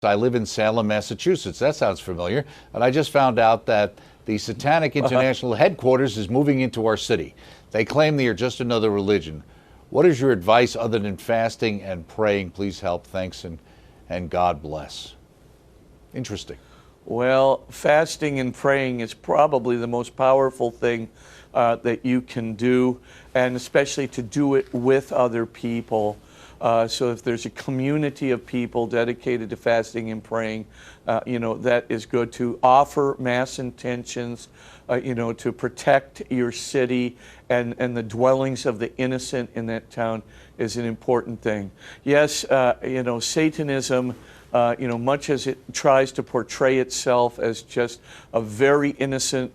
I live in Salem, Massachusetts. That sounds familiar. And I just found out that the Satanic International headquarters is moving into our city. They claim they are just another religion. What is your advice other than fasting and praying? Please help. Thanks and God bless. Interesting. Well, fasting and praying is probably the most powerful thing that you can do, and especially to do it with other people. So if there's a community of people dedicated to fasting and praying, that is good. To offer mass intentions, to protect your city and the dwellings of the innocent in that town is an important thing. Yes, Satanism, much as it tries to portray itself as just a very innocent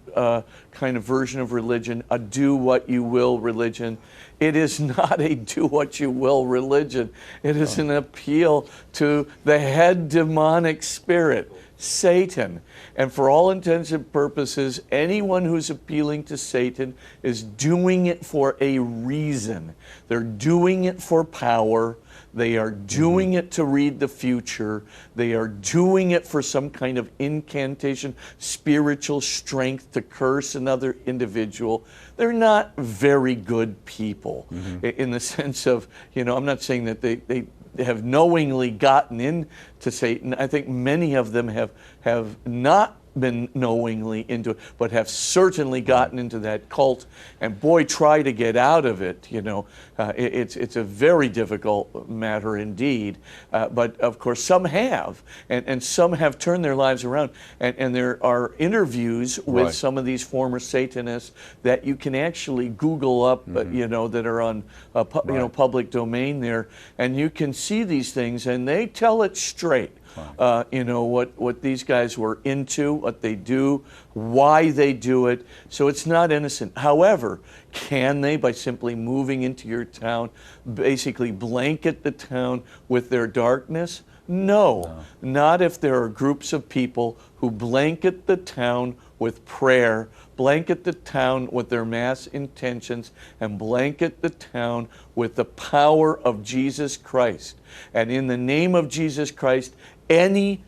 kind of version of religion, a do-what-you-will religion, it is not a do-what-you-will religion. It is an appeal to the head demonic spirit, Satan. And for all intents and purposes, anyone who's appealing to Satan is doing it for a reason. They're doing it for power. They are doing it to read the future. They are doing it for some kind of incantation, spiritual strength to curse another individual. They're not very good people in the sense of, I'm not saying that they have knowingly gotten into Satan. I think many of them have not been knowingly into it, but have certainly gotten into that cult, and boy, try to get out of it. It's a very difficult matter indeed. But of course, some have, and some have turned their lives around. And there are interviews with some of these former Satanists that you can actually Google up, that are on public domain there, and you can see these things, and they tell it straight. What these guys were into, what they do, why they do it. So it's not innocent. However, can they, by simply moving into your town, basically blanket the town with their darkness? No, not if there are groups of people who blanket the town with prayer, blanket the town with their mass intentions, and blanket the town with the power of Jesus Christ. And in the name of Jesus Christ, any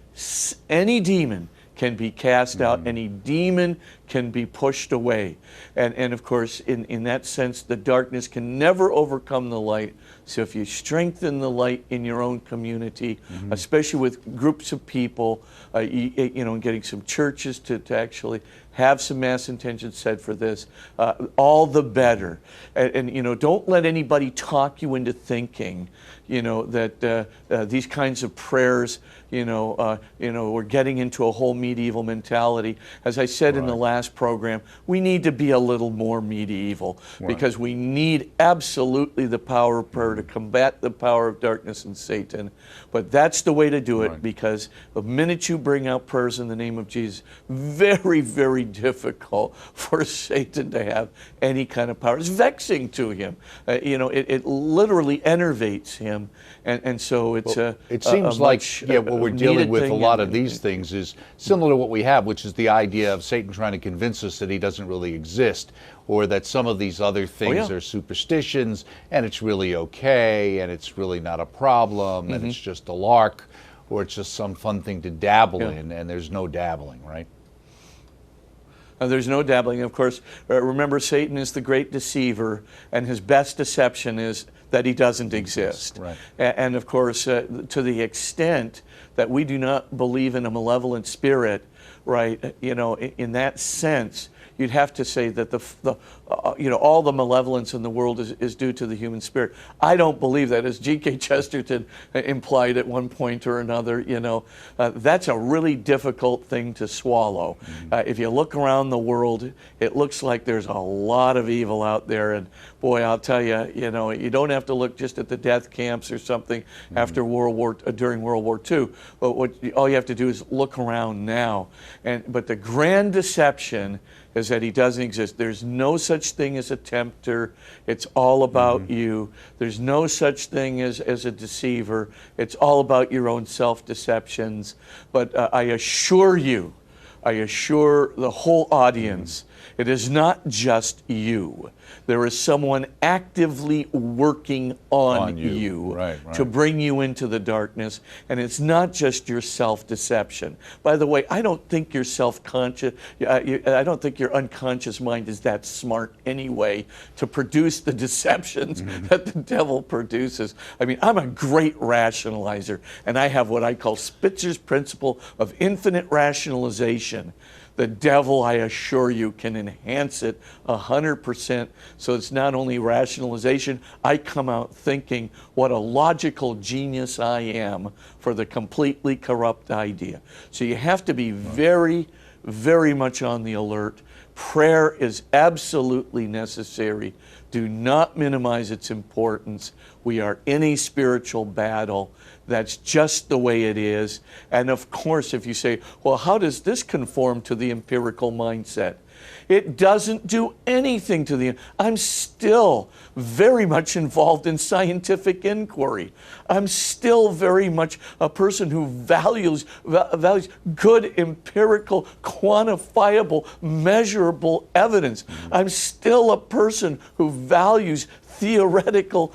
demon can be cast out, any demon can be pushed away. And of course, in that sense, the darkness can never overcome the light. So if you strengthen the light in your own community, especially with groups of people, and getting some churches to actually have some mass intentions said for this, all the better. And don't let anybody talk you into thinking, that these kinds of prayers, we're getting into a whole medieval mentality. As I said in the last program, we need to be a little more medieval because we need absolutely the power of prayer to combat the power of darkness and Satan. But that's the way to do it because the minute you bring out prayers in the name of Jesus, very, very difficult for Satan to have any kind of power. It's vexing to him. It literally enervates him. And so it's it seems like what we're dealing with a lot of these things is similar to what we have, which is the idea of Satan trying to convince us that he doesn't really exist, or that some of these other things are superstitions and it's really okay and it's really not a problem and it's just a lark, or it's just some fun thing to dabble in, and there's no dabbling, right? There's no dabbling. Of course, remember, Satan is the great deceiver, and his best deception is that he doesn't exist. And of course, to the extent that we do not believe in a malevolent spirit, in that sense, you'd have to say that all the malevolence in the world is due to the human spirit. I don't believe that, as G.K. Chesterton implied at one point or another. That's a really difficult thing to swallow. If you look around the world, it looks like there's a lot of evil out there, and boy, I'll tell you, you don't have to look just at the death camps or something after during World War II. But all you have to do is look around now. But the grand deception is that he doesn't exist. There's no such thing as a tempter. It's all about you. There's no such thing as a deceiver. It's all about your own self-deceptions. But I assure you, I assure the whole audience It is not just you. There is someone actively working on you right. to bring you into the darkness, and it's not just your self-deception. By the way, I don't think your self-conscious, I don't think your unconscious mind is that smart anyway to produce the deceptions that the devil produces. I mean, I'm a great rationalizer, and I have what I call Spitzer's principle of infinite rationalization. The devil, I assure you, can enhance it 100%. So it's not only rationalization. I come out thinking what a logical genius I am for the completely corrupt idea. So you have to be very, very much on the alert. Prayer is absolutely necessary. Do not minimize its importance. We are in a spiritual battle. That's just the way it is. And of course, if you say, well, how does this conform to the empirical mindset? It doesn't do anything to the... I'm still very much involved in scientific inquiry. I'm still very much a person who values good, empirical, quantifiable, measurable evidence. I'm still a person who values theoretical,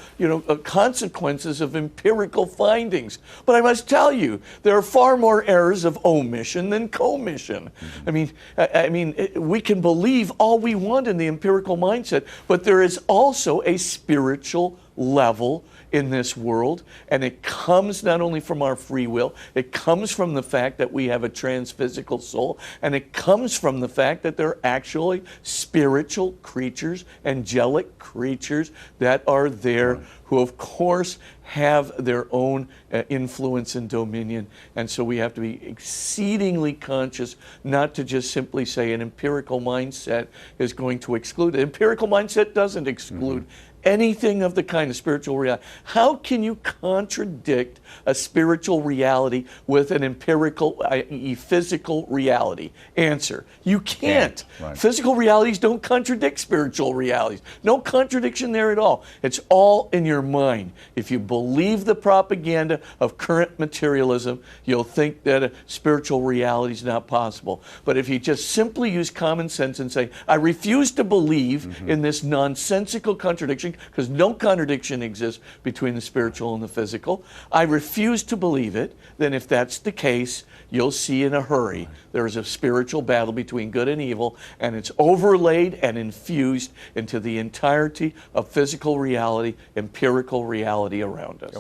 consequences of empirical findings. But I must tell you, there are far more errors of omission than commission. I mean, we can believe all we want in the empirical mindset, but there is also a spiritual level in this world, and it comes not only from our free will, it comes from the fact that we have a transphysical soul, and it comes from the fact that there are actually spiritual creatures, angelic creatures that are there, who of course have their own influence and dominion. And so we have to be exceedingly conscious not to just simply say an empirical mindset is going to exclude. The empirical mindset doesn't exclude anything of the kind of spiritual reality. How can you contradict a spiritual reality with an empirical, i.e. physical reality? Answer: you can't. Right. Physical realities don't contradict spiritual realities. No contradiction there at all. It's all in your mind. If you believe the propaganda of current materialism, you'll think that a spiritual reality is not possible. But if you just simply use common sense and say, I refuse to believe in this nonsensical contradiction, because no contradiction exists between the spiritual and the physical, I refuse to believe it, then if that's the case, you'll see in a hurry there is a spiritual battle between good and evil, and it's overlaid and infused into the entirety of physical reality, empirical reality around us.